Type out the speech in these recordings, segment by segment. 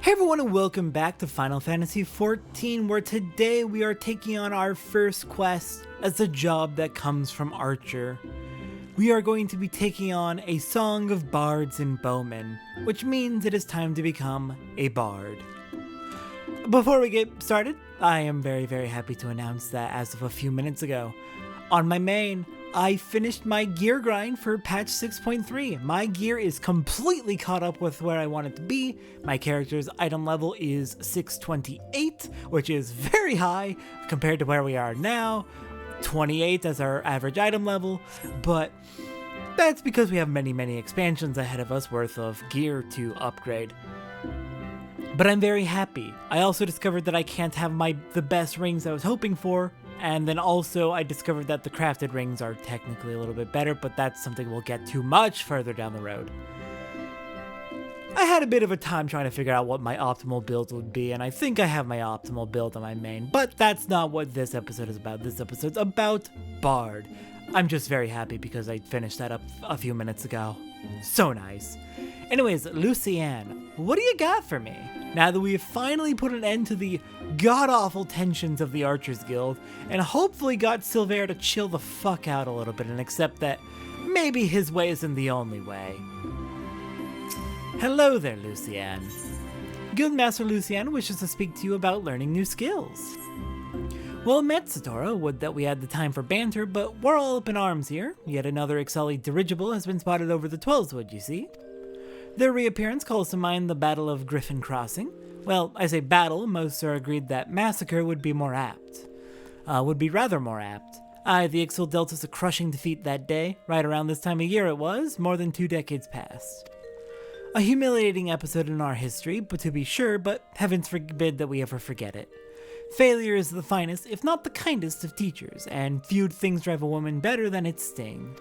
Hey everyone, and welcome back to Final Fantasy XIV, where today we are taking on our first quest as a job that comes from Archer. We are going to be taking on a Song of Bards and Bowmen, which means it is time to become a Bard. Before we get started, I am very happy to announce that as of a few minutes ago, on my main, I finished my gear grind for patch 6.3. My gear is completely caught up with where I want it to be. My character's item level is 628, which is very high compared to where we are now. 28 as our average item level, but that's because we have many expansions ahead of us worth of gear to upgrade. But I'm very happy. I also discovered that I can't have the best rings I was hoping for. And then also I discovered that the crafted rings are technically a little bit better, but that's something we'll get to much further down the road. I had a bit of a time trying to figure out what my optimal build would be, and I think I have my optimal build on my main, but that's not what this episode is about. This episode's about Bard. I'm just very happy because I finished that up a few minutes ago. So nice. Anyways, Lucienne, what do you got for me? Now that we have finally put an end to the god-awful tensions of the Archers Guild, and hopefully got Silver to chill the fuck out a little bit and accept that maybe his way isn't the only way. Hello there, Lucienne. Guildmaster Lucienne wishes to speak to you about learning new skills. Well met, Satora. Would that we had the time for banter, but we're all up in arms here. Yet another XIV dirigible has been spotted over the Twelveswood, you see. Their reappearance calls to mind the Battle of Griffin Crossing. Well, I say battle, most are agreed that massacre would be more apt. Rather more apt. Aye, the Ixil dealt us a crushing defeat that day. Right around this time of year it was, more than 2 decades past. A humiliating episode in our history, but to be sure, but heavens forbid that we ever forget it. Failure is the finest, if not the kindest, of teachers, and few things drive a woman better than its sting.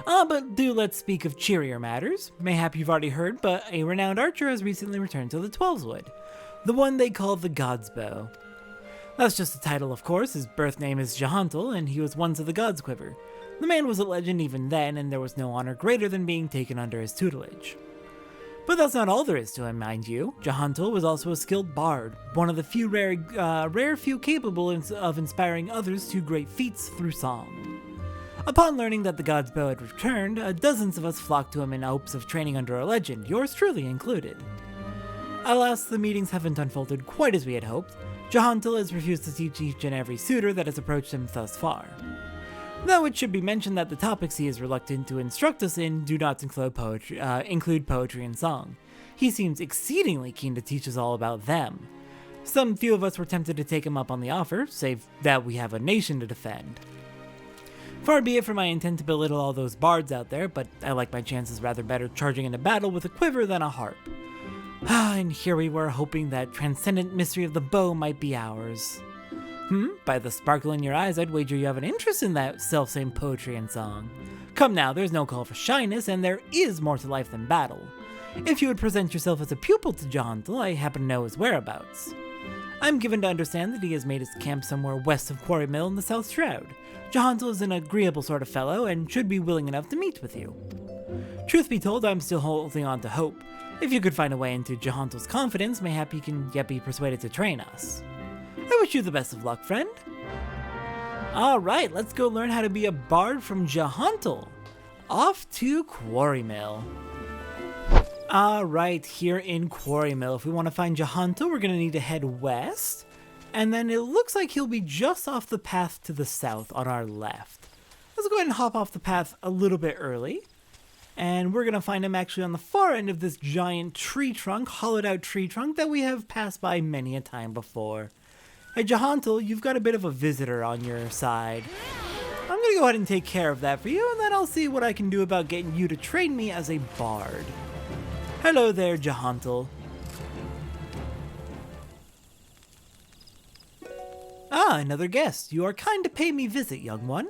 But let's speak of cheerier matters. Mayhap you've already heard, but a renowned archer has recently returned to the Twelveswood. The one they call the God's Bow. That's just a title, of course. His birth name is Jahantel, and he was once of the God's Quiver. The man was a legend even then, and there was no honor greater than being taken under his tutelage. But that's not all there is to him, mind you. Jahantel was also a skilled bard, one of the few rare few capable of inspiring others to great feats through song. Upon learning that the God's Bow had returned, dozens of us flocked to him in hopes of training under a legend, yours truly included. Alas, the meetings haven't unfolded quite as we had hoped. Jahantel has refused to teach each and every suitor that has approached him thus far. Though it should be mentioned that the topics he is reluctant to instruct us in do not include poetry and song. He seems exceedingly keen to teach us all about them. Some few of us were tempted to take him up on the offer, save that we have a nation to defend. Far be it from my intent to belittle all those bards out there, but I like my chances rather better charging into battle with a quiver than a harp. And here we were hoping that transcendent mystery of the bow might be ours. By the sparkle in your eyes, I'd wager you have an interest in that selfsame poetry and song. Come now, there's no call for shyness, and there is more to life than battle. If you would present yourself as a pupil to Jahantel, I happen to know his whereabouts. I'm given to understand that he has made his camp somewhere west of Quarry Mill in the South Shroud. Jahantel is an agreeable sort of fellow and should be willing enough to meet with you. Truth be told, I'm still holding on to hope. If you could find a way into Jahantel's confidence, mayhap he can yet be persuaded to train us. I wish you the best of luck, friend. Alright, let's go learn how to be a bard from Jahantel. Off to Quarry Mill. Alright, here in Quarry Mill, if we want to find Jahantel, we're going to need to head west. And then it looks like he'll be just off the path to the south on our left. Let's go ahead and hop off the path a little bit early. And we're going to find him actually on the far end of this giant tree trunk, hollowed out tree trunk that we have passed by many a time before. Hey Jahantel, you've got a bit of a visitor on your side. I'm going to go ahead and take care of that for you, and then I'll see what I can do about getting you to train me as a bard. Hello there, Jahantel. Another guest. You are kind to pay me visit, young one.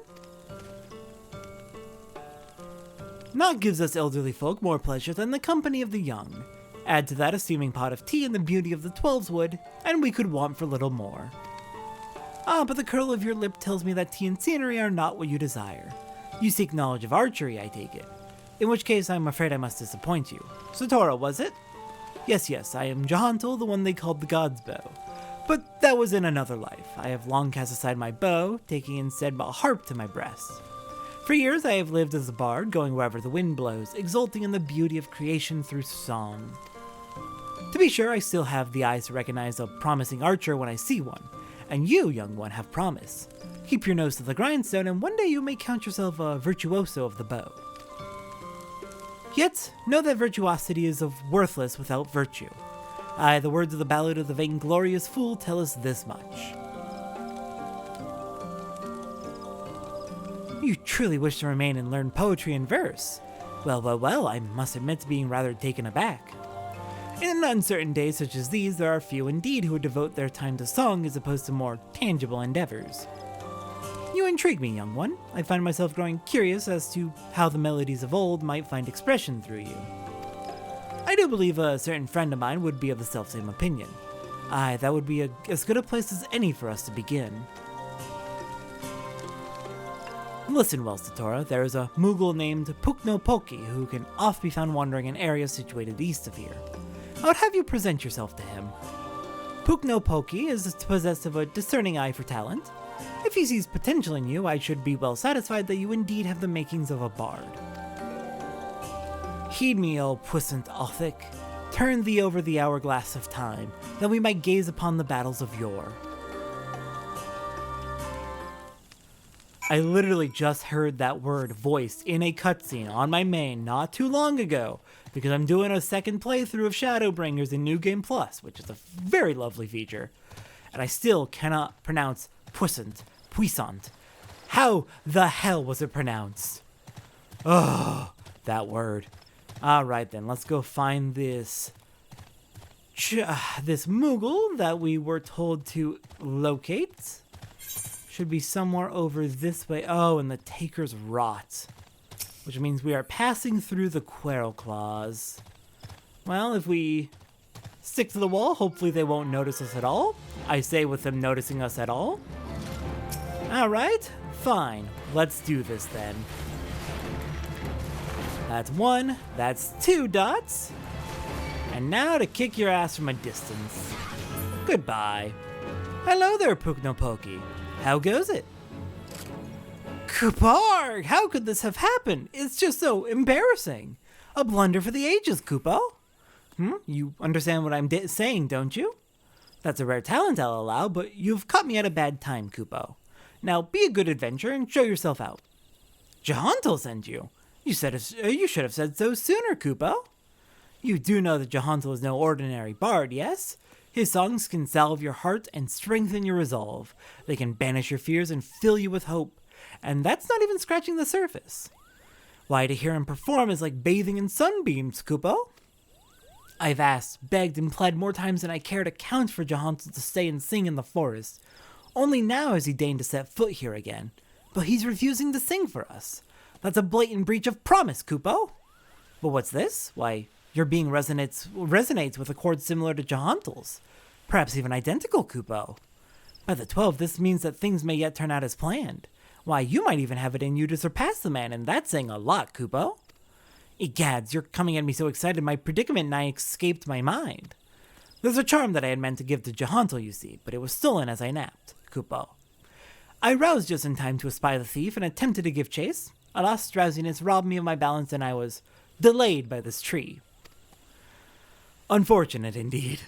Naught gives us elderly folk more pleasure than the company of the young. Add to that a steaming pot of tea and the beauty of the Twelveswood, and we could want for little more. But the curl of your lip tells me that tea and scenery are not what you desire. You seek knowledge of archery, I take it. In which case, I'm afraid I must disappoint you. Satora, was it? Yes, I am Jahantel, the one they called the God's Bow. But that was in another life. I have long cast aside my bow, taking instead a harp to my breast. For years I have lived as a bard, going wherever the wind blows, exulting in the beauty of creation through song. To be sure, I still have the eyes to recognize a promising archer when I see one, and you, young one, have promise. Keep your nose to the grindstone, and one day you may count yourself a virtuoso of the bow. Yet, know that virtuosity is worthless without virtue. Aye, the words of the Ballad of the Vainglorious Fool tell us this much. You truly wish to remain and learn poetry and verse. Well, I must admit to being rather taken aback. In uncertain days such as these, there are few indeed who would devote their time to song as opposed to more tangible endeavors. You intrigue me, young one. I find myself growing curious as to how the melodies of old might find expression through you. I do believe a certain friend of mine would be of the selfsame opinion. Aye, that would be as good a place as any for us to begin. Listen well, Satora, there is a Moogle named Puknopoki who can oft be found wandering in areas situated east of here. I would have you present yourself to him. Puknopoki is possessed of a discerning eye for talent. If he sees potential in you, I should be well satisfied that you indeed have the makings of a bard. Heed me, O puissant Othic. Turn thee over the hourglass of time, that we might gaze upon the battles of yore. I literally just heard that word voiced in a cutscene on my main not too long ago, because I'm doing a second playthrough of Shadowbringers in New Game Plus, which is a very lovely feature, and I still cannot pronounce puissant. How the hell was it pronounced? Oh, that word. Alright then, let's go find this Moogle that we were told to locate. Should be somewhere over this way. Oh, and the Taker's Rot. Which means we are passing through the Quarrel Claws. Well, if we stick to the wall, hopefully they won't notice us at all. I say with them noticing us at all. Alright, fine. Let's do this then. That's 1, that's 2 dots. And now to kick your ass from a distance. Goodbye. Hello there, Puknopoki. How goes it? Kupar! How could this have happened? It's just so embarrassing. A blunder for the ages, Kupo. You understand what I'm saying, don't you? That's a rare talent I'll allow, but you've caught me at a bad time, Kupo. Now be a good adventurer and show yourself out. Jahantel sent you. You should have said so sooner, Kupo. You do know that Jahantel is no ordinary bard, yes? His songs can salve your heart and strengthen your resolve. They can banish your fears and fill you with hope. And that's not even scratching the surface. Why, to hear him perform is like bathing in sunbeams, Kupo. I've asked, begged, and pled more times than I care to count for Jahantel to stay and sing in the forest. Only now has he deigned to set foot here again. But he's refusing to sing for us. That's a blatant breach of promise, Kupo. But what's this? Why, your being resonates with a chord similar to Jahantel's. Perhaps even identical, Kupo. By the 12, this means that things may yet turn out as planned. Why, you might even have it in you to surpass the man, and that's saying a lot, Kupo. Egads, you're coming at me so excited my predicament nigh escaped my mind. There's a charm that I had meant to give to Jahantel, you see, but it was stolen as I napped, Kupo. I roused just in time to espy the thief and attempted to give chase. Alas, drowsiness robbed me of my balance and I was delayed by this tree. Unfortunate indeed.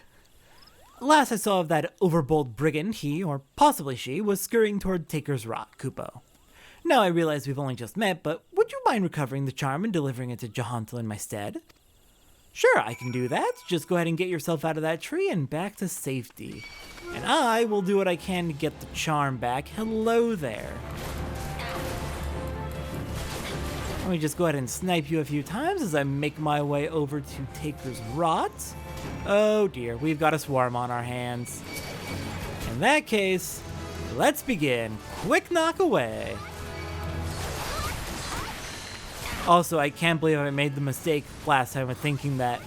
Last I saw of that overbold brigand, he, or possibly she, was scurrying toward Taker's Rot, Kupo. Now I realize we've only just met, but would you mind recovering the charm and delivering it to Jahantel in my stead? Sure, I can do that. Just go ahead and get yourself out of that tree and back to safety. And I will do what I can to get the charm back. Hello there. Let me just go ahead and snipe you a few times as I make my way over to Taker's Rot. Oh dear, we've got a swarm on our hands. In that case, let's begin. Quick knock away. Also, I can't believe I made the mistake last time of thinking that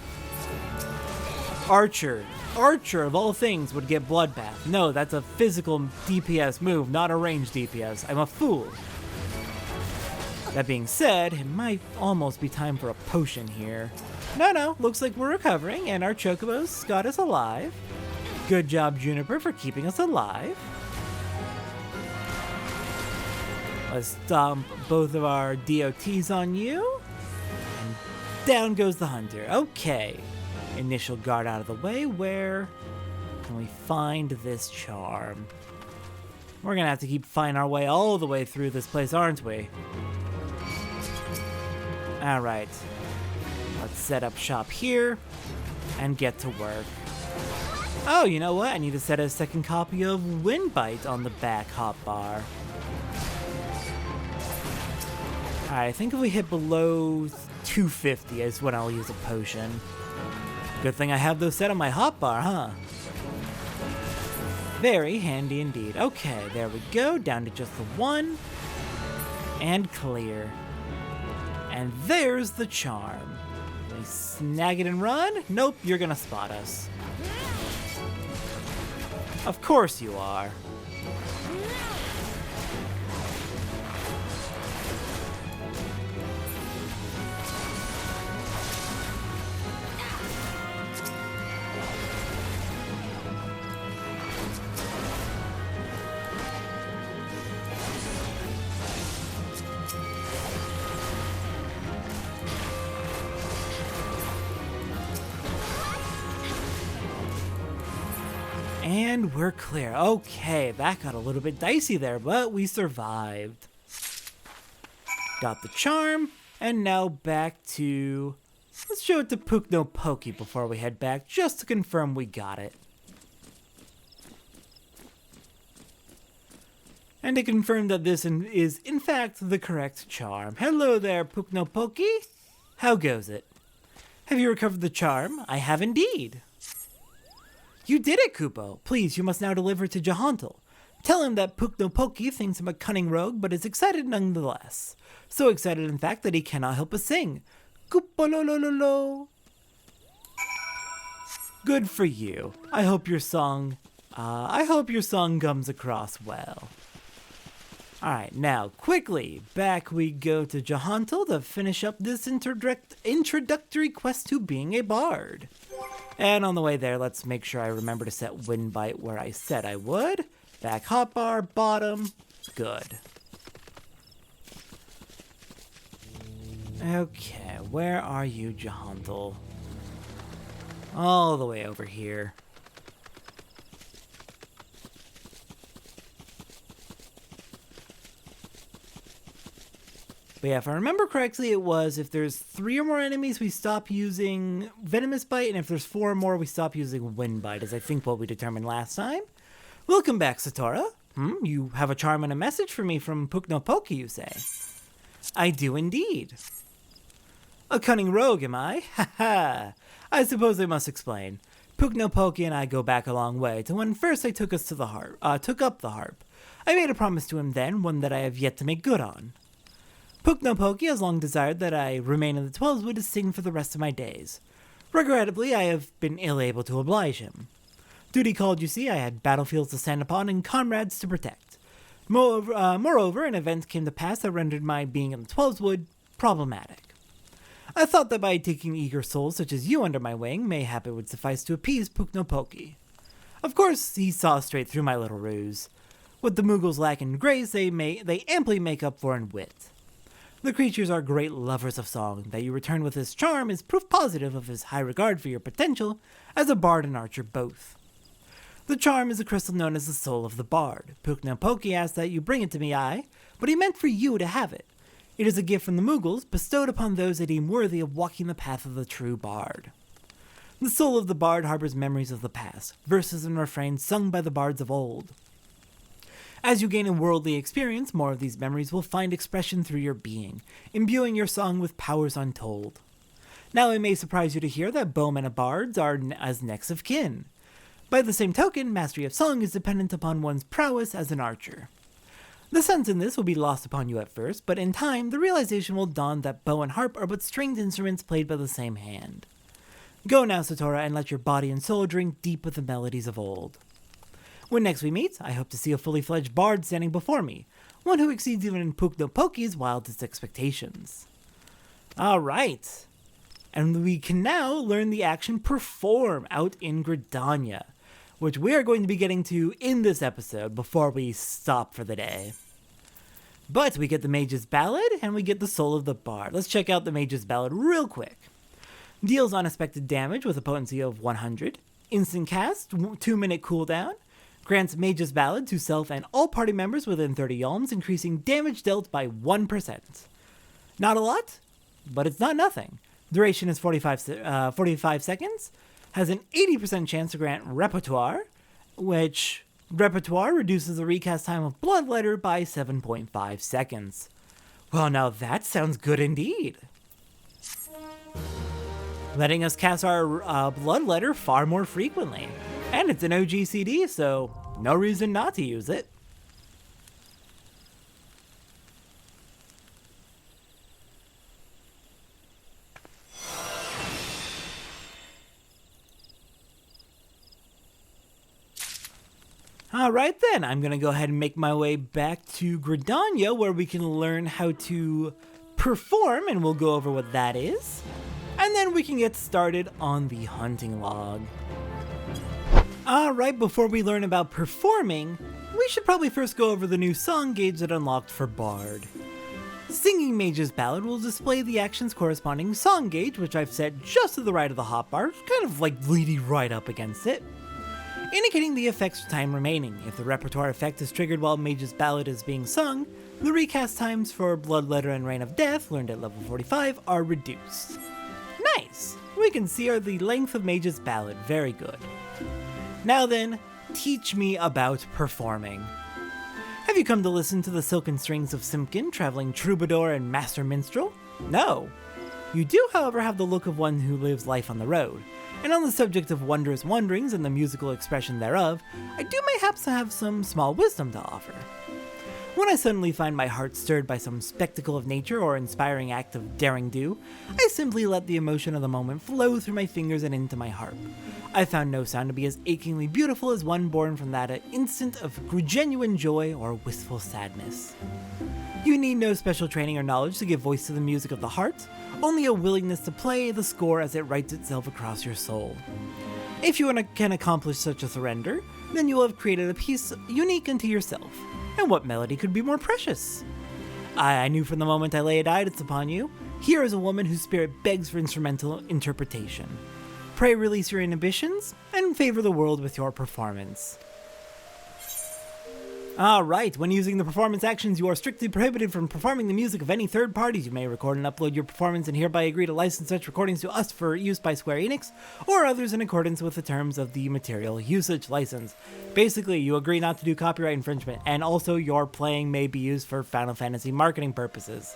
Archer of all things would get Bloodbath. No, that's a physical DPS move, not a ranged DPS. I'm a fool. That being said, it might almost be time for a potion here. No, looks like we're recovering, and our chocobos got us alive. Good job, Juniper, for keeping us alive. Let's dump both of our DOTs on you. And down goes the hunter. Okay. Initial guard out of the way. Where can we find this charm? We're gonna have to keep finding our way all the way through this place, aren't we? Alright. Let's set up shop here and get to work. Oh, you know what? I need to set a second copy of Windbite on the back hotbar. Alright, I think if we hit below 250 is when I'll use a potion. Good thing I have those set on my hotbar, huh? Very handy indeed. Okay, there we go. Down to just the one. And clear. And there's the charm. We snag it and run? Nope, you're gonna spot us. Of course you are. And we're clear. Okay, that got a little bit dicey there, but we survived. Got the charm, and now back to... Let's show it to Puknopoki before we head back, just to confirm we got it. And to confirm that this is in fact the correct charm. Hello there, Puknopoki. How goes it? Have you recovered the charm? I have indeed. You did it, Kupo. Please, you must now deliver to Jahantal. Tell him that Puknopoki thinks him a cunning rogue, but is excited nonetheless. So excited, in fact, that he cannot help but sing. Kupololololo. Good for you. I hope your song comes across well. Alright, now, quickly, back we go to Jahantal to finish up this introductory quest to being a bard. And on the way there, let's make sure I remember to set Windbite where I said I would. Back hotbar, bottom, good. Okay, where are you, Jahantal? All the way over here. But yeah, if I remember correctly, it was if there's 3 or more enemies, we stop using Venomous Bite, and if there's 4 or more, we stop using Wind Bite, is I think what we determined last time. Welcome back, Satora. You have a charm and a message for me from Puknopoki, you say? I do indeed. A cunning rogue, am I? Ha ha! I suppose I must explain. Puknopoki and I go back a long way, to when first I took up the harp. I made a promise to him then, one that I have yet to make good on. Puknopoki has long desired that I remain in the 12's Wood to sing for the rest of my days. Regrettably, I have been ill able to oblige him. Duty called, you see, I had battlefields to stand upon and comrades to protect. Moreover, an event came to pass that rendered my being in the 12's Wood problematic. I thought that by taking eager souls such as you under my wing, mayhap it would suffice to appease Puknopoki. Of course, he saw straight through my little ruse. What the Mughals lack in grace, they amply make up for in wit. The creatures are great lovers of song. That you return with his charm is proof positive of his high regard for your potential as a bard and archer both. The charm is a crystal known as the soul of the bard. Puknopoki asked that you bring it to me, but he meant for you to have it. It is a gift from the Mughals, bestowed upon those that deem worthy of walking the path of the true bard. The soul of the bard harbors memories of the past, verses and refrains sung by the bards of old. As you gain a worldly experience, more of these memories will find expression through your being, imbuing your song with powers untold. Now it may surprise you to hear that bowmen and bards are as next of kin. By the same token, mastery of song is dependent upon one's prowess as an archer. The sense in this will be lost upon you at first, but in time, the realization will dawn that bow and harp are but stringed instruments played by the same hand. Go now, Satora, and let your body and soul drink deep with the melodies of old. When next we meet, I hope to see a fully fledged bard standing before me, one who exceeds even Puknopoki's wildest expectations. Alright. And we can now learn the action Perform out in Gridania, which we are going to be getting to in this episode before we stop for the day. But we get the Mage's Ballad, and we get the Soul of the Bard. Let's check out the Mage's Ballad real quick. Deals unexpected damage with a potency of 100. Instant cast, 2-minute cooldown. Grants Mage's Ballad to self and all party members within 30 yalms, increasing damage dealt by 1%. Not a lot, but it's not nothing. Duration is 45 seconds. Has an 80% chance to grant Repertoire, which Repertoire reduces the recast time of Bloodletter by 7.5 seconds. Well, now that sounds good indeed. Letting us cast our Bloodletter far more frequently. And it's an OG CD, so no reason not to use it. Alright then, I'm going to go ahead and make my way back to Gridania, where we can learn how to perform, and we'll go over what that is. And then we can get started on the hunting log. Alright, before we learn about performing, we should probably first go over the new song gauge that unlocked for Bard. Singing Mage's Ballad will display the action's corresponding song gauge, which I've set just to the right of the hotbar, kind of like leading right up against it, indicating the effect's time remaining. If the Repertoire effect is triggered while Mage's Ballad is being sung, the recast times for Bloodletter and Reign of Death, learned at level 45, are reduced. Nice! We can see the length of Mage's Ballad, very good. Now then, teach me about performing. Have you come to listen to the silken strings of Simpkin, traveling troubadour and master minstrel? No. You do, however, have the look of one who lives life on the road. And on the subject of wondrous wanderings and the musical expression thereof, I do mayhaps have some small wisdom to offer. When I suddenly find my heart stirred by some spectacle of nature or inspiring act of daring do, I simply let the emotion of the moment flow through my fingers and into my harp. I found no sound to be as achingly beautiful as one born from that instant of genuine joy or wistful sadness. You need no special training or knowledge to give voice to the music of the heart, only a willingness to play the score as it writes itself across your soul. If you can accomplish such a surrender, then you will have created a piece unique unto yourself. And what melody could be more precious? I knew from the moment I laid eyes upon you, here is a woman whose spirit begs for instrumental interpretation. Pray release your inhibitions, and favor the world with your performance. Alright, when using the performance actions, you are strictly prohibited from performing the music of any third parties. You may record and upload your performance and hereby agree to license such recordings to us for use by Square Enix or others in accordance with the terms of the material usage license. Basically, you agree not to do copyright infringement, and also your playing may be used for Final Fantasy marketing purposes.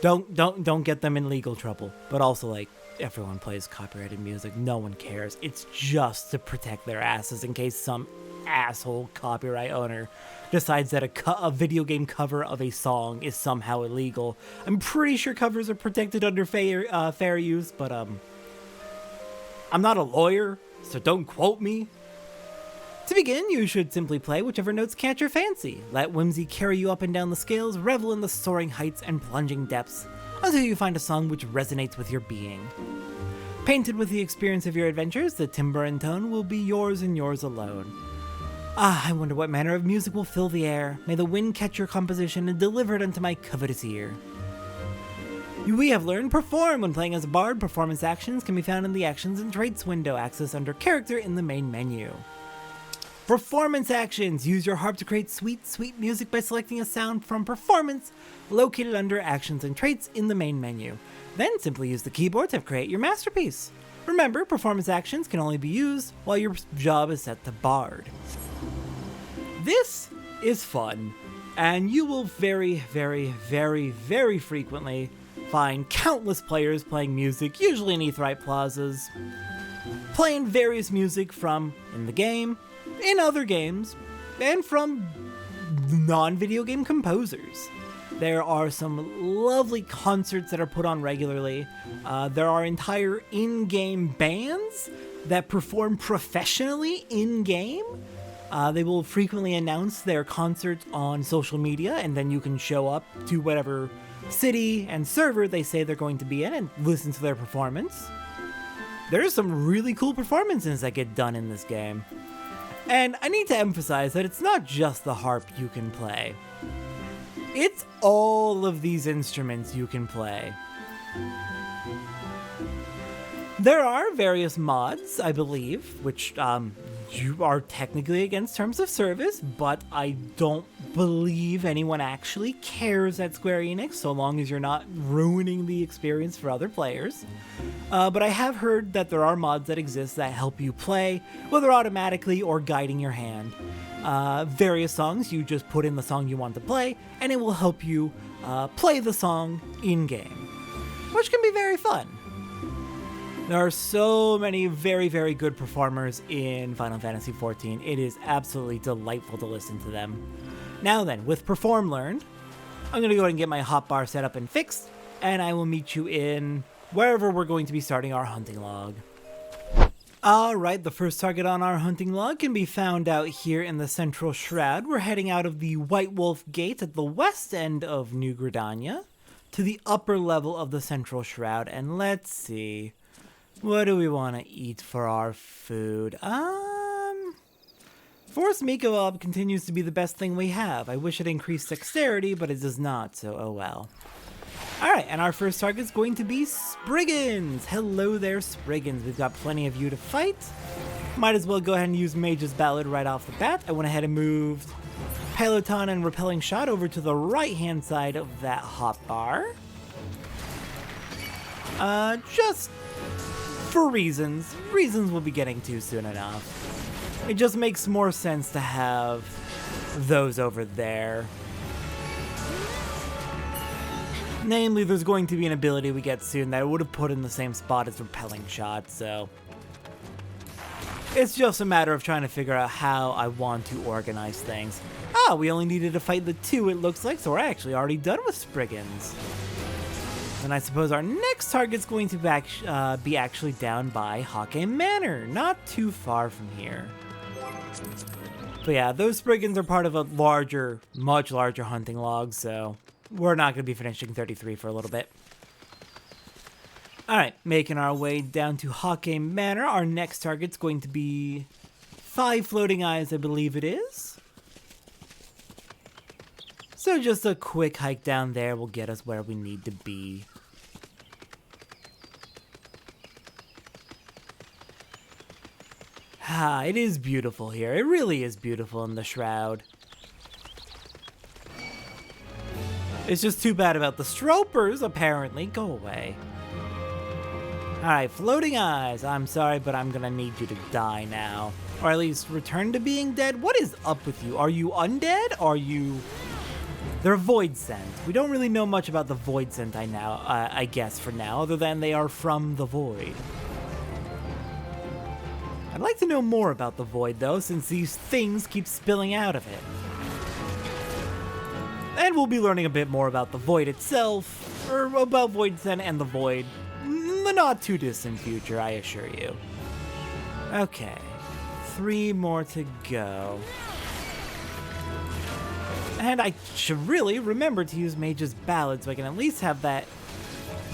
Don't get them in legal trouble, but also, like, everyone plays copyrighted music, no one cares. It's just to protect their asses in case some asshole copyright owner decides that a video game cover of a song is somehow illegal. I'm pretty sure covers are protected under fair use, but I'm not a lawyer, so don't quote me. To begin, you should simply play whichever notes catch your fancy. Let whimsy carry you up and down the scales, revel in the soaring heights and plunging depths, until you find a song which resonates with your being. Painted with the experience of your adventures, the timbre and tone will be yours and yours alone. I wonder what manner of music will fill the air. May the wind catch your composition and deliver it unto my covetous ear. We have learned Perform. When playing as a bard, performance actions can be found in the Actions and Traits window, accessed under Character in the main menu. Performance actions. Use your harp to create sweet, sweet music by selecting a sound from Performance, located under Actions and Traits in the main menu. Then simply use the keyboard to create your masterpiece. Remember, performance actions can only be used while your job is set to Bard. This is fun, and you will very, very, very, very frequently find countless players playing music, usually in Aetheryte plazas, playing various music from in the game, in other games, and from non-video game composers. There are some lovely concerts that are put on regularly. There are entire in-game bands that perform professionally in-game. They will frequently announce their concerts on social media, and then you can show up to whatever city and server they say they're going to be in and listen to their performance. There's some really cool performances that get done in this game. And I need to emphasize that it's not just the harp you can play. It's all of these instruments you can play. There are various mods, I believe, which you are technically against terms of service, but I don't believe anyone actually cares at Square Enix so long as you're not ruining the experience for other players. But I have heard that there are mods that exist that help you play, whether automatically or guiding your hand. Various songs, you just put in the song you want to play, and it will help you play the song in-game, which can be very fun. There are so many very, very good performers in Final Fantasy XIV. It is absolutely delightful to listen to them. Now then, with Perform learned, I'm going to go ahead and get my hotbar set up and fixed, and I will meet you in wherever we're going to be starting our hunting log. Alright, the first target on our hunting log can be found out here in the Central Shroud. We're heading out of the White Wolf Gate at the west end of New Gridania to the upper level of the Central Shroud, and let's see. What do we want to eat for our food? Force meat kebab continues to be the best thing we have. I wish it increased dexterity, but it does not, so oh well. Alright, and our first target is going to be Spriggans. Hello there, Spriggans. We've got plenty of you to fight. Might as well go ahead and use Mage's Ballad right off the bat. I went ahead and moved Peloton and Repelling Shot over to the right-hand side of that hotbar. Just for reasons we'll be getting to soon enough. It just makes more sense to have those over there. Namely, there's going to be an ability we get soon that I would have put in the same spot as Repelling Shot, so it's just a matter of trying to figure out how I want to organize things. We only needed to fight the 2, it looks like, so we're actually already done with Spriggans. And I suppose our next target's going to be actually down by Hake Manor, not too far from here. But yeah, those Spriggans are part of a larger, much larger hunting log, so we're not going to be finishing 33 for a little bit. Alright, making our way down to Hake Manor. Our next target's going to be 5 Floating Eyes, I believe it is. So just a quick hike down there will get us where we need to be. It is beautiful here. It really is beautiful in the Shroud. It's just too bad about the Stropers, apparently. Go away. Alright, Floating Eyes. I'm sorry, but I'm gonna need you to die now. Or at least return to being dead. What is up with you? Are you undead? Are you... They're Void Sent. We don't really know much about the Void Sent I guess for now, other than they are from the Void. I'd like to know more about the Void though, since these things keep spilling out of it. And we'll be learning a bit more about the Void itself, or about Void Sent and the Void, in the not too distant future, I assure you. Okay, 3 more to go. And I should really remember to use Mage's Ballad so I can at least have that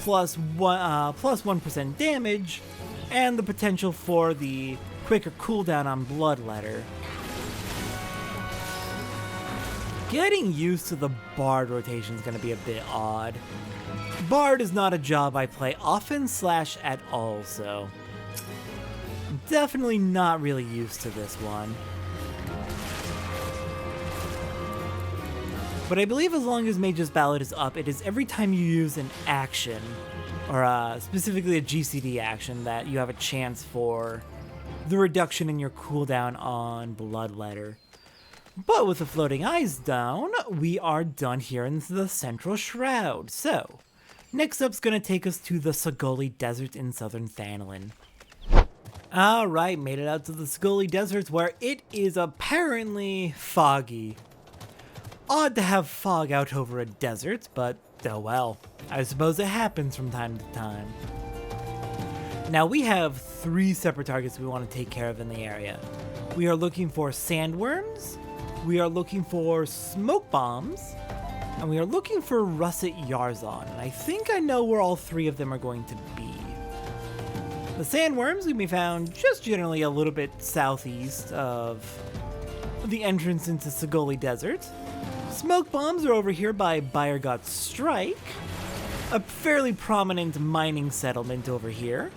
plus 1% damage and the potential for the quicker cooldown on Bloodletter. Getting used to the Bard rotation is going to be a bit odd. Bard is not a job I play often / at all, so I'm definitely not really used to this one. But I believe as long as Mage's Ballad is up, it is every time you use an action, or specifically a GCD action, that you have a chance for the reduction in your cooldown on Bloodletter. But with the Floating Eyes down, we are done here in the Central Shroud. So, next up's gonna take us to the Sagoli Desert in southern Thanalan. Alright, made it out to the Sagoli Deserts where it is apparently foggy. Odd to have fog out over a desert, but oh well. I suppose it happens from time to time. Now we have 3 separate targets we want to take care of in the area. We are looking for sandworms, we are looking for smoke bombs, And we are looking for Russet Yarzon, and I think I know where all three of them are going to be. The sandworms can be found just generally a little bit southeast of the entrance into Sigoli Desert. Smoke bombs are over here by Bayergot's Strike, a fairly prominent mining settlement over here.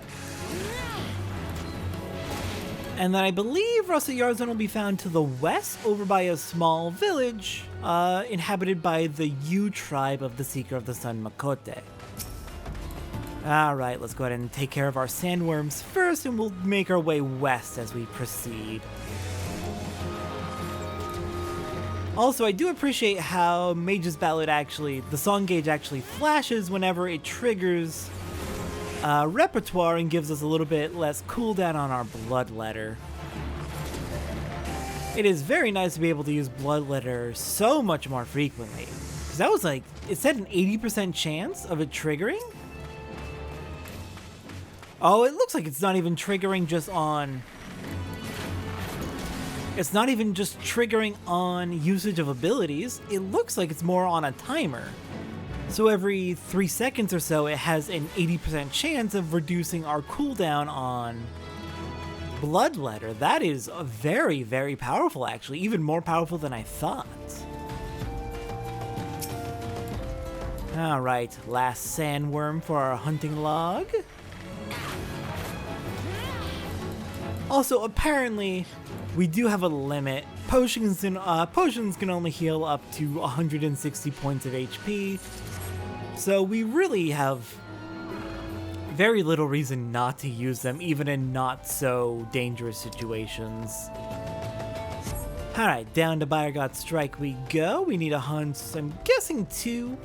And then I believe Russet Yarzon will be found to the west over by a small village inhabited by the Yu tribe of the Seeker of the Sun Makote. Alright, let's go ahead and take care of our sandworms first, and we'll make our way west as we proceed. Also, I do appreciate how Mage's Ballad the song gauge actually flashes whenever it triggers repertoire and gives us a little bit less cooldown on our Bloodletter. It is very nice to be able to use Bloodletter so much more frequently. 'Cause that was like, it said an 80% chance of it triggering? Oh, it looks like it's not even triggering just on... It's not even just triggering on usage of abilities. It looks like it's more on a timer. So every 3 seconds or so, it has an 80% chance of reducing our cooldown on Bloodletter. That is very, very powerful, actually. Even more powerful than I thought. Alright, last sandworm for our hunting log. Also, apparently, we do have a limit. Potions can only heal up to 160 points of HP. So we really have very little reason not to use them, even in not so dangerous situations. Alright, down to Bayergot's Strike we go. We need to hunt, I'm guessing 2.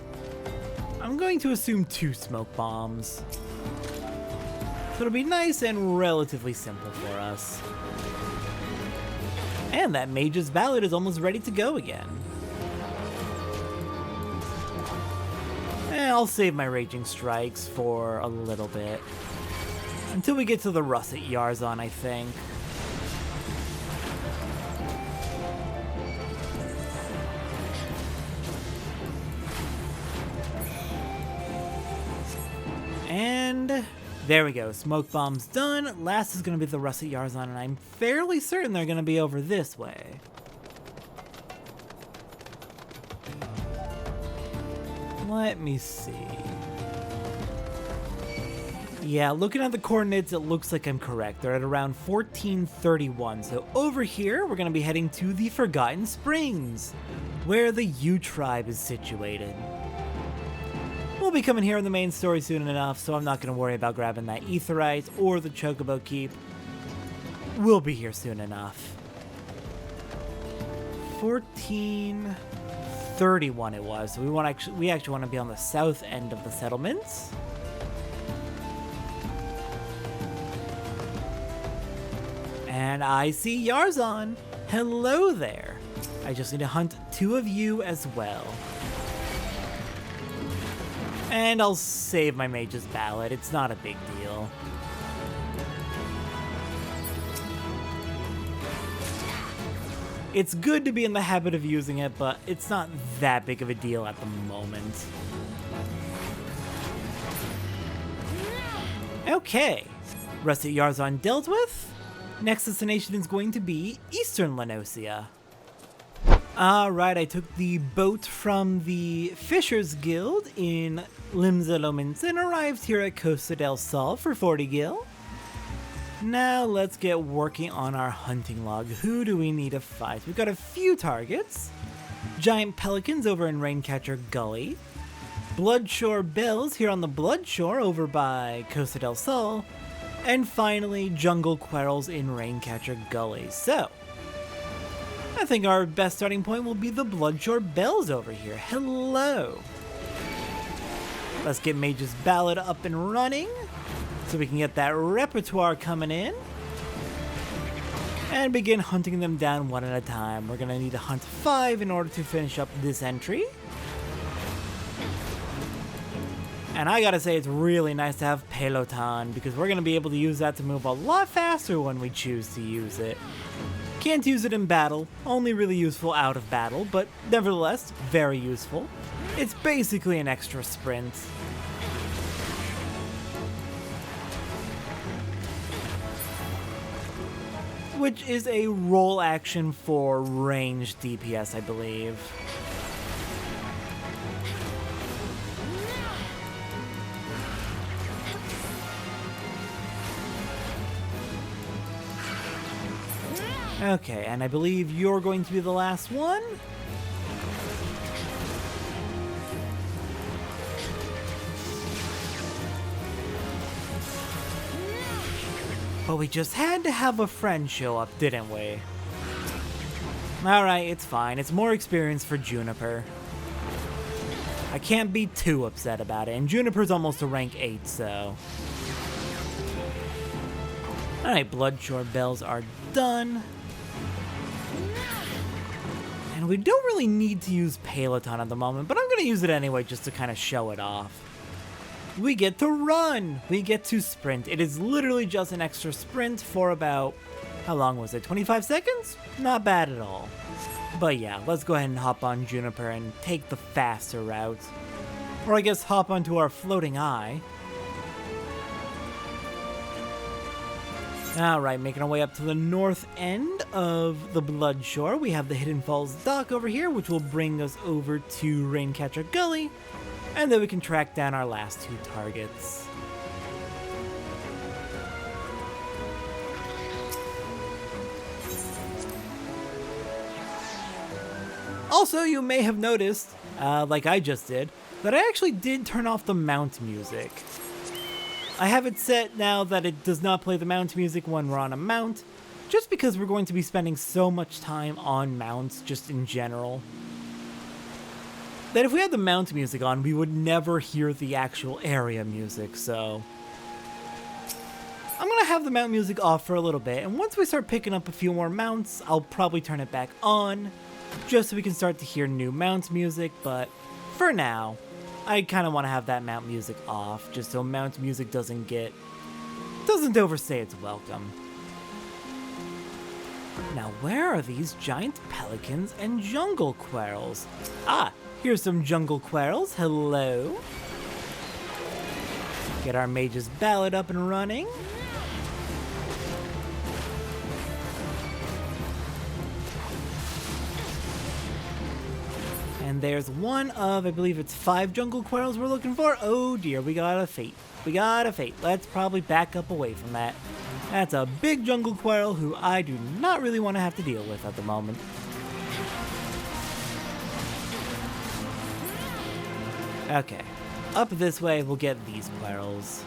I'm going to assume 2 smoke bombs. So it'll be nice and relatively simple for us. And that Mage's Ballad is almost ready to go again. I'll save my Raging Strikes for a little bit. Until we get to the Russet Yarzon, I think. And there we go. Smoke bomb's done. Last is going to be the Russet Yarzon, and I'm fairly certain they're going to be over this way. Let me see. Yeah, looking at the coordinates, it looks like I'm correct. They're at around 1431. So over here, we're going to be heading to the Forgotten Springs, where the Yu tribe is situated. We'll be coming here in the main story soon enough, so I'm not going to worry about grabbing that Aetherite or the Chocobo Keep. We'll be here soon enough. 1431 it was. So we actually want to be on the south end of the settlements. And I see Yarzon. Hello there. I just need to hunt 2 of you as well. And I'll save my Mage's Ballad. It's not a big deal. It's good to be in the habit of using it, but it's not that big of a deal at the moment. Okay. Russet Yarzon dealt with. Next destination is going to be Eastern Lenosia. Alright, I took the boat from the Fishers Guild in Limsa and arrived here at Costa del Sol for 40 gil. Now let's get working on our hunting log. Who do we need to fight? We've got a few targets. Giant pelicans over in Raincatcher Gully. Bloodshore bells here on the Bloodshore over by Costa del Sol. And finally, jungle querals in Raincatcher Gully. So, I think our best starting point will be the Bloodshore bells over here. Hello! Let's get Mage's Ballad up and running, so we can get that repertoire coming in. And begin hunting them down one at a time. We're gonna need to hunt 5 in order to finish up this entry. And I gotta say, it's really nice to have Peloton, because we're gonna be able to use that to move a lot faster when we choose to use it. Can't use it in battle, only really useful out of battle, but nevertheless, very useful. It's basically an extra sprint. Which is a roll action for ranged DPS, I believe. Okay, and I believe you're going to be the last one? But we just had to have a friend show up, didn't we? Alright, it's fine. It's more experience for Juniper. I can't be too upset about it, and Juniper's almost a rank 8, so... Alright, Bloodshore Bells are done. And we don't really need to use Peloton at the moment, but I'm going to use it anyway just to kind of show it off. We get to run! We get to sprint. It is literally just an extra sprint for about, how long was it, 25 seconds? Not bad at all. But yeah, let's go ahead and hop on Juniper and take the faster route. Or I guess hop onto our floating eye. Alright, making our way up to the north end of the Bloodshore. We have the Hidden Falls dock over here, which will bring us over to Raincatcher Gully. And then we can track down our last two targets. Also, you may have noticed, like I just did, that I actually did turn off the mount music. I have it set now that it does not play the mount music when we're on a mount, just because we're going to be spending so much time on mounts just in general, that if we had the mount music on, we would never hear the actual area music, so... I'm gonna have the mount music off for a little bit, and once we start picking up a few more mounts, I'll probably turn it back on, just so we can start to hear new mount music, but for now, I kind of want to have that mount music off, just so mount music doesn't overstay its welcome. Now, where are these giant pelicans and jungle quails? Ah, here's some jungle quails. Hello. Get our mage's ballad up and running. And there's one of, I believe it's 5 jungle quails we're looking for. Oh dear, we got a fate. We got a fate. Let's probably back up away from that. That's a big jungle quail who I do not really want to have to deal with at the moment. Okay, up this way we'll get these quails.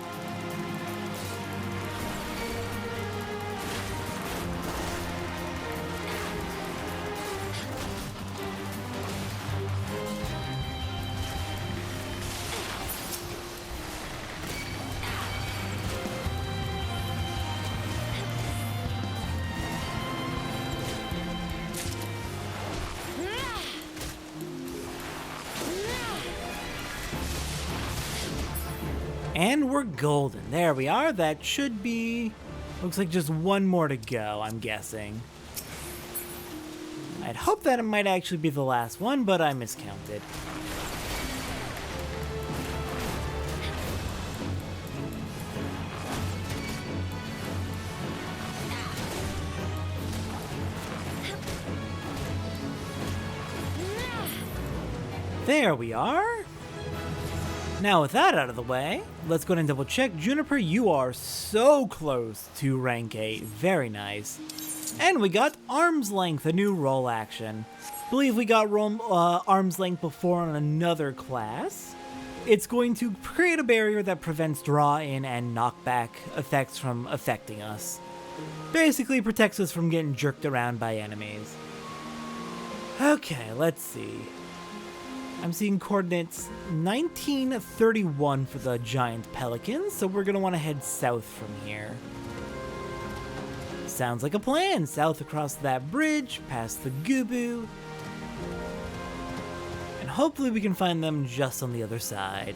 And we're golden. There we are. That should be... looks like just one more to go, I'm guessing. I'd hope that it might actually be the last one, but I miscounted. There we are. Now with that out of the way, let's go ahead and double check. Juniper, you are so close to rank 8. Very nice. And we got Arm's Length, a new roll action. Believe we got Arm's Length before on another class. It's going to create a barrier that prevents draw-in and knockback effects from affecting us. Basically protects us from getting jerked around by enemies. Okay, let's see. I'm seeing coordinates 1931 for the giant pelicans, so we're going to want to head south from here. Sounds like a plan. South across that bridge, past the Gubu. And hopefully we can find them just on the other side.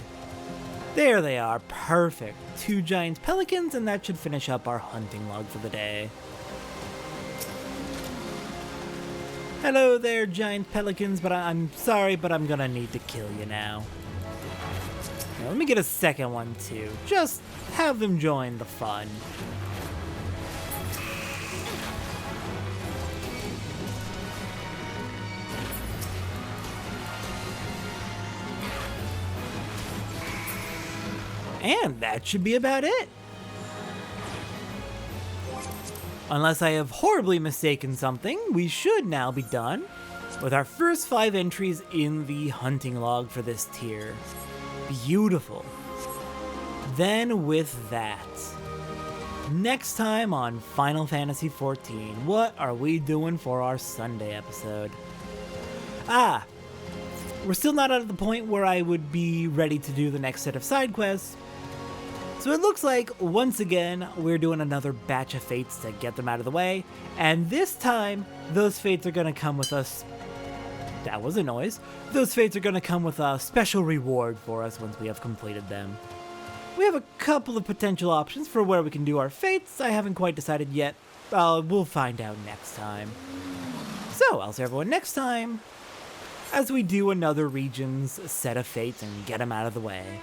There they are. Perfect. 2 giant pelicans, and that should finish up our hunting log for the day. Hello there, giant pelicans, but I'm sorry, but I'm gonna need to kill you now. Now, let me get a second one too. Just have them join the fun. And that should be about it. Unless I have horribly mistaken something, we should now be done with our first 5 entries in the hunting log for this tier. Beautiful. Then with that, next time on Final Fantasy XIV, what are we doing for our Sunday episode? We're still not at the point where I would be ready to do the next set of side quests. So it looks like, once again, we're doing another batch of fates to get them out of the way, and this time, those fates are gonna come with us. That was a noise. Those fates are gonna come with a special reward for us once we have completed them. We have a couple of potential options for where we can do our fates. I haven't quite decided yet. We'll find out next time. So, I'll see everyone next time, as we do another region's set of fates and get them out of the way.